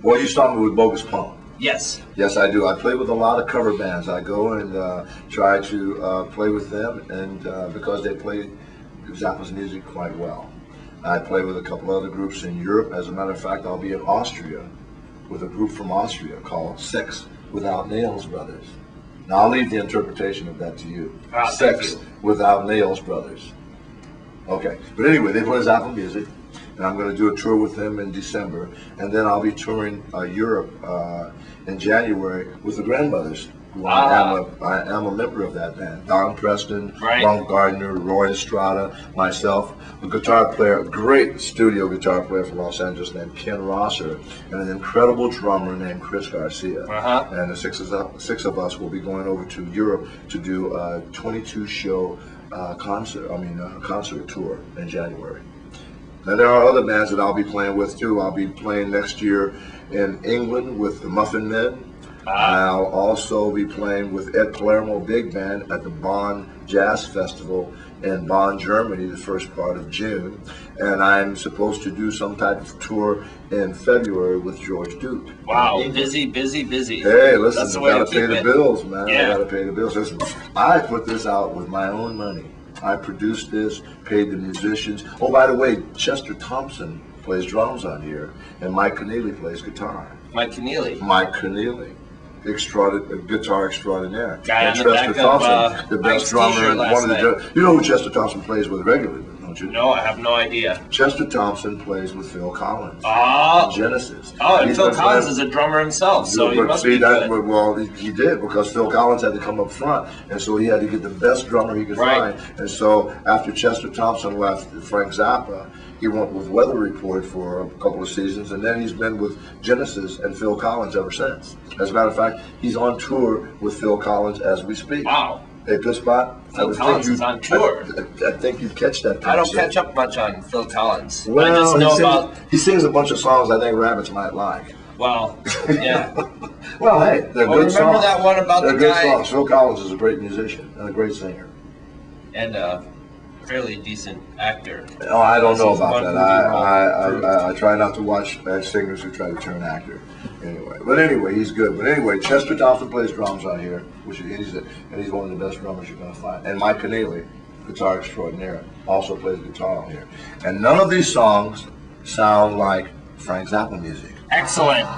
Well, you saw me with Bogus Pump. Yes. Yes, I do. I play with a lot of cover bands. I go and try to play with them, and because they play Zappa's music quite well. I play with a couple other groups in Europe. As a matter of fact, I'll be in Austria with a group from Austria called Sex Without Nails Brothers. Now, I'll leave the interpretation of that to you. Sex Without Nails Brothers. Okay. But anyway, they play Zappa music, and I'm going to do a tour with them in December. And then I'll be touring Europe in January with the Grandmothers. I am a member of that band. Don Preston, Ron Gardner, Roy Estrada, myself, a guitar player, a great studio guitar player from Los Angeles named Ken Rosser, and an incredible drummer named Chris Garcia. And the six of us will be going over to Europe to do a 22-show concert tour in January. Now there are other bands that I'll be playing with too. I'll be playing next year in England with the Muffin Men. I'll also be playing with Ed Palermo Big Band at the Bonn Jazz Festival in Bonn, Germany, the first part of June. And I'm supposed to do some type of tour in February with George Duke. Wow, busy, busy, busy. Hey, listen, I gotta pay the bills, man. I gotta pay the bills. Listen, I put this out with my own money. I produced this, paid the musicians. Oh, by the way, Chester Thompson plays drums on here, and Mike Keneally plays guitar. Mike Keneally? Mike Keneally. Guitar extraordinaire. Guy on the back of the best drummer and one of the. You know who Chester Thompson plays with regularly, don't you? No, I have no idea. Chester Thompson plays with Phil Collins. Genesis. Oh, and Phil Collins is a drummer himself, so he must be good. Well, he did, because Phil Collins had to come up front, and so he had to get the best drummer he could find. And so after Chester Thompson left Frank Zappa, he went with Weather Report for a couple of seasons, and then he's been with Genesis and Phil Collins ever since. As a matter of fact, he's on tour with Phil Collins as we speak. Wow. Hey, Pisspot, Phil Collins is on tour. I think you'd catch that. I don't catch up much on Phil Collins. Well, I just know he sings a bunch of songs I think rabbits might like. Well, yeah. Well, hey, they're good songs. Remember that one about the guy? They're good songs. Phil Collins is a great musician and a great singer. And fairly decent actor. Oh, I don't know about that. I try not to watch singers who try to turn actor. Anyway, he's good. But anyway, Chester Thompson plays drums on here, he's one of the best drummers you're going to find. And Mike Keneally, guitar extraordinaire, also plays guitar on here. And none of these songs sound like Frank Zappa music. Excellent.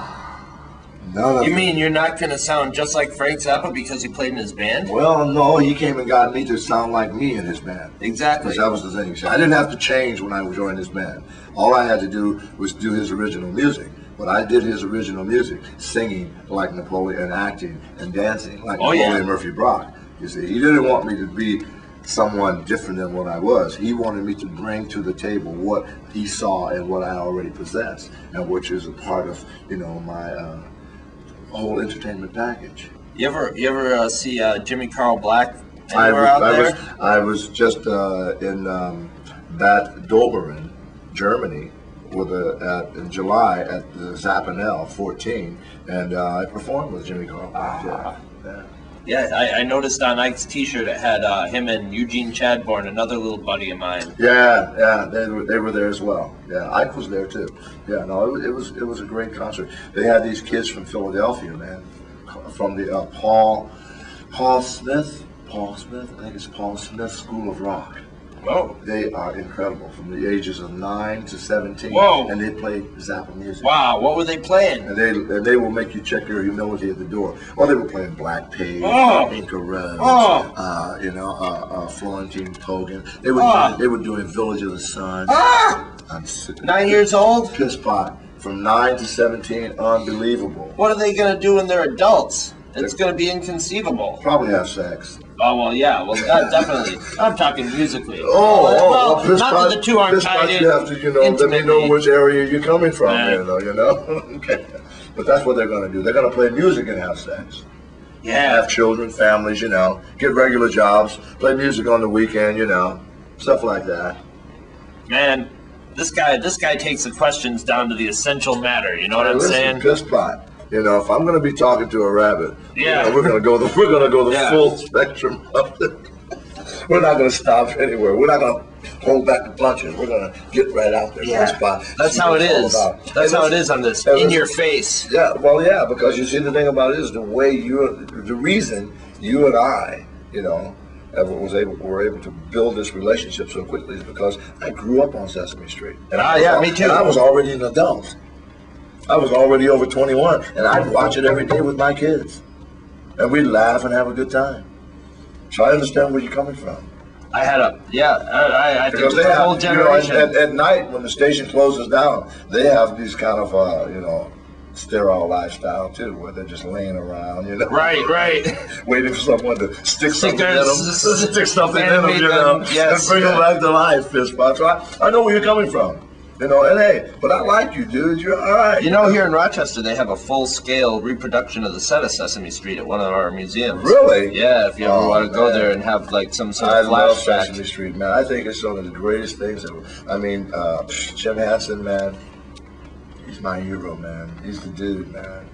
You mean you're not going to sound just like Frank Zappa because he played in his band? Well, no, he came and got me to sound like me in his band. Exactly. That was the thing. I didn't have to change when I joined his band. All I had to do was do his original music. But I did his original music, singing like Napoleon and acting and dancing like Napolean Murphy Brock. You see, he didn't want me to be someone different than what I was. He wanted me to bring to the table what he saw and what I already possessed, and which is a part of, my whole entertainment package. You ever see Jimmy Carl Black anywhere out there? I was just in Bad Doberan, Germany, in July at the Zappanel 14, and I performed with Jimmy Carl Black. Yeah, I noticed on Ike's T-shirt it had him and Eugene Chadbourne, another little buddy of mine. Yeah, they were there as well. Yeah, Ike was there too. Yeah, no, it was a great concert. They had these kids from Philadelphia, man, from the Paul Smith, I think it's Paul Smith School of Rock. Whoa. They are incredible, from the ages of 9 to 17. Whoa. And they play Zappa music. Wow, what were they playing? And they will make you check your humility at the door. Well, they were playing Black Page, Inca Rose, Florentine Pogan. They were doing Village of the Sun. I'm sick. 9 years old? Pisspot. From 9 to 17, unbelievable. What are they going to do when they're adults? It's going to be inconceivable. Probably have sex. Oh, well, yeah. Well, definitely. I'm talking musically. Well, not that the two aren't tied in. You have to, let me know which area you're coming from, Okay. But that's what they're going to do. They're going to play music and have sex. Yeah. Have children, families, get regular jobs, play music on the weekend, stuff like that. Man, this guy takes the questions down to the essential matter. You know what I'm saying? Pisspot. If I'm going to be talking to a rabbit, we're going to go the full spectrum of it. We're not going to stop anywhere. We're not going to hold back the punches. We're going to get right out there. Yeah, that's how it is. That's how it is on this in your face. Yeah, well, yeah, because you see, the thing about it is the reason you and I, you know, were able to build this relationship so quickly is because I grew up on Sesame Street. And me too. And I was already an adult. I was already over 21, and I'd watch it every day with my kids. And we'd laugh and have a good time. So I understand where you're coming from. I think it's a whole generation. You know, at night, when the station closes down, they have these kind of, you know, sterile lifestyle too, where they're just laying around, you know. Right. Waiting for someone to stick something in them, you know, and bring them back to life, Pisspot. So I know where you're coming from. You know, and hey, but I like you, dude. You're all right. You know, here in Rochester, they have a full-scale reproduction of the set of Sesame Street at one of our museums. Really? Yeah, if you ever want to go there and have like some sort of flashback. I love Sesame Street, man. I think it's one of the greatest things. I mean, Jim Henson, man. He's my hero, man. He's the dude, man.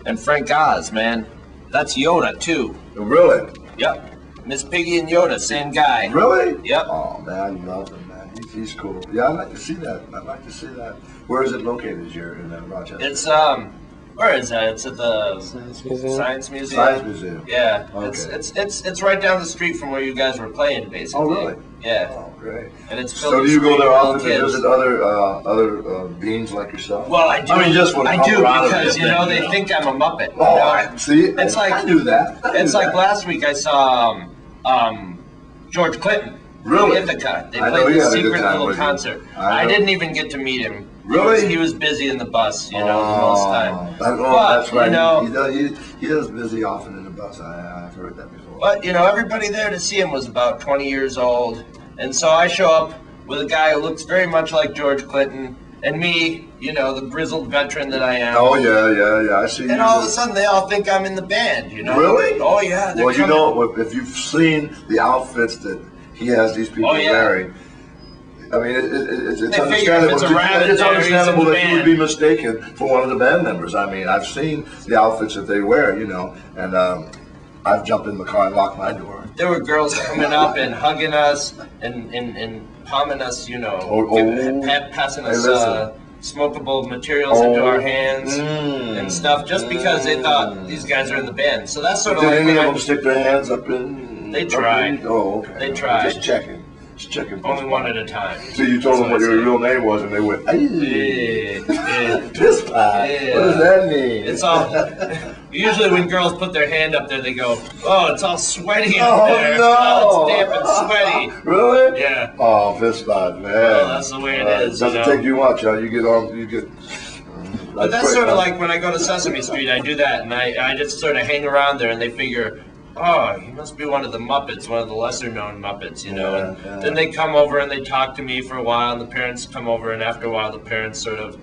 And Frank Oz, man. That's Yoda, too. Really? Yep. Miss Piggy and Yoda, same guy. Really? Yep. Oh, man, I love him, man. He's cool. Yeah, I'd like to see that. Where is it located here in Rochester? It's, where is that? It's at the Science Museum. Science Museum. Yeah. Okay. It's right down the street from where you guys were playing, basically. Oh, really? Yeah. Oh, great. And it's filled So with do you go there often kids. to visit other beings like yourself? Well, I do. I mean, just I do because you know they think I'm a Muppet. Oh, you know? see, it's like I knew that. It's like last week I saw George Clinton. Really? In Ithaca. They I know played he this had a good secret time little with you. concert. I I didn't even get to meet him. Really? He was busy in the bus, you know, the most time. That's right. You know, he does busy often in the bus. I've heard that before. But, you know, everybody there to see him was about 20 years old. And so I show up with a guy who looks very much like George Clinton. And me, you know, the grizzled veteran that I am. Oh, yeah. I see. And all of a sudden, they all think I'm in the band, you know? Really? Oh, yeah. Well, you know, if you've seen the outfits that he has these people wearing, I mean, it's understandable. It's understandable that you would be mistaken for one of the band members. I mean, I've seen the outfits that they wear, you know, and I've jumped in the car and locked my door. There were girls coming up and hugging us and palming us, you know, passing us smokable materials into our hands and stuff, just because they thought these guys are in the band. So that's sort of like. Did any of them stick their hands up in? They tried. Oh, okay. They tried. Just checking. Only one at a time. So you told them what your real name was, and they went, "Hey, Pisspot." What does that mean? It's all. Usually, when girls put their hand up there, they go, "Oh, it's all sweaty up there. No. Oh, it's damp and sweaty." Really? Yeah. Oh, Pisspot, man. Well, that's the way it is. It doesn't take you much, huh? You get. But that's sort of like when I go to Sesame Street, I do that, and I just sort of hang around there, and they figure, oh, he must be one of the Muppets, one of the lesser-known Muppets, you know. And then they come over and they talk to me for a while, and the parents come over, and after a while, the parents sort of,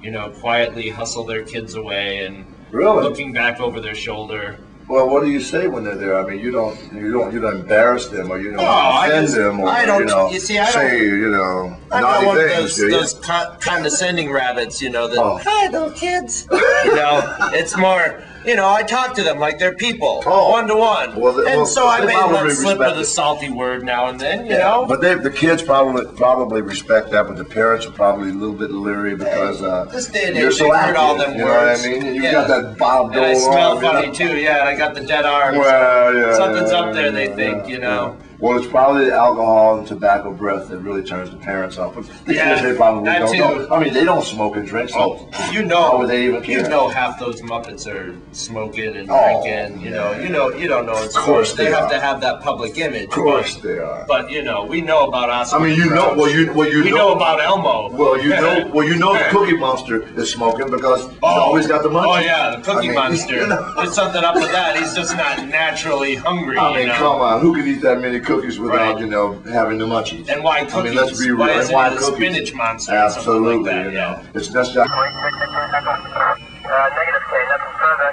you know, quietly hustle their kids away and looking back over their shoulder. Well, what do you say when they're there? I mean, you don't embarrass them, or you don't offend them, or say, you know, I'm naughty not one things, of those condescending rabbits, you know, that, hi, little kids. You know, it's more, you know, I talk to them like they're people, one-to-one. So I may let slip with a salty word now and then, you know. But the kids probably respect that, but the parents are probably a little bit leery because this day and you're age, so they've active, heard all them you know what I words. mean? You got that bob going on. And I smell funny, too, yeah, and I got the dead arms. Well, Something's up there, they think, you know. Well, it's probably the alcohol and tobacco breath that really turns the parents off. But the kids, they probably don't know. I mean, they don't smoke and drink, so you know, how would they even care? You know, half those Muppets are smoking and drinking. You don't know. It's of course they have to have that public image. Of course they are. But you know, we know about Oscar. I mean, you know, we know about Elmo. Well, you know, the Cookie Monster is smoking because he's always got the munchies. Oh yeah, the Cookie Monster. You know. There's something up with that. He's just not naturally hungry. I mean, come on, who can eat that many cookies without you know having the munchies? And why cookies? I mean, let's be real. Why isn't why it a cookies? spinach monster? Absolutely, or something like that, It's just. Negative K, nothing further.